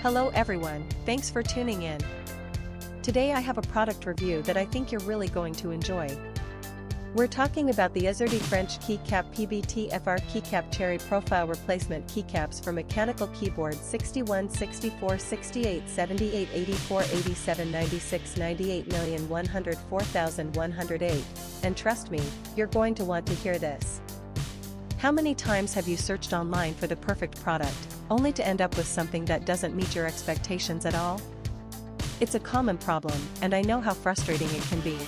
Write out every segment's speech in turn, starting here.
Hello everyone, thanks for tuning in. Today I have a product review that I think you're really going to enjoy. We're talking about the AZERTY French Keycap PBT FR Keycap Cherry Profile Replacement Keycaps for mechanical keyboard 61, 64, 68, 78, 84, 87, 96, 98,104,108, and trust me, you're going to want to hear this. How many times have you searched online for the perfect product, only to end up with something that doesn't meet your expectations at all? It's a common problem, and I know how frustrating it can be.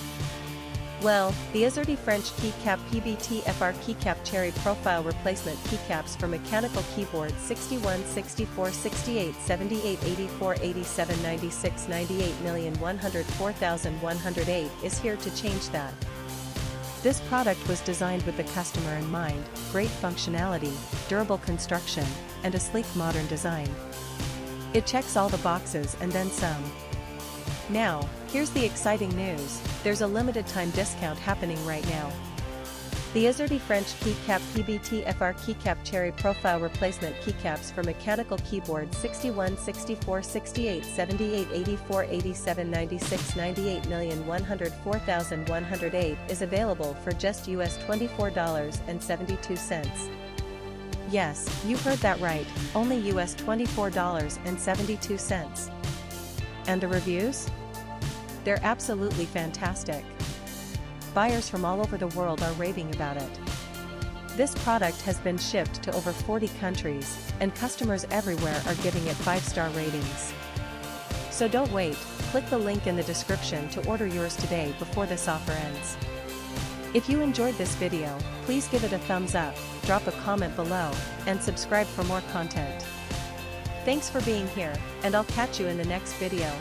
Well, the AZERTY French Keycap PBT FR Keycap Cherry Profile Replacement Keycaps for mechanical keyboards 61, 64, 68, 78, 84, 87, 96, 98,104,108 is here to change that. This product was designed with the customer in mind: great functionality, durable construction, and a sleek modern design. It checks all the boxes and then some. Now, here's the exciting news: there's a limited time discount happening right now. The AZERTY French Keycap PBT FR Keycap Cherry Profile Replacement Keycaps for mechanical keyboards 61, 64, 68, 78, 84, 87, 96, 98,104,108 is available for just US $24.72. Yes, you heard that right, only US $24.72. And the reviews? They're absolutely fantastic. Buyers from all over the world are raving about it. This product has been shipped to over 40 countries, and customers everywhere are giving it 5-star ratings. So don't wait, click the link in the description to order yours today before this offer ends. If you enjoyed this video, please give it a thumbs up, drop a comment below, and subscribe for more content. Thanks for being here, and I'll catch you in the next video.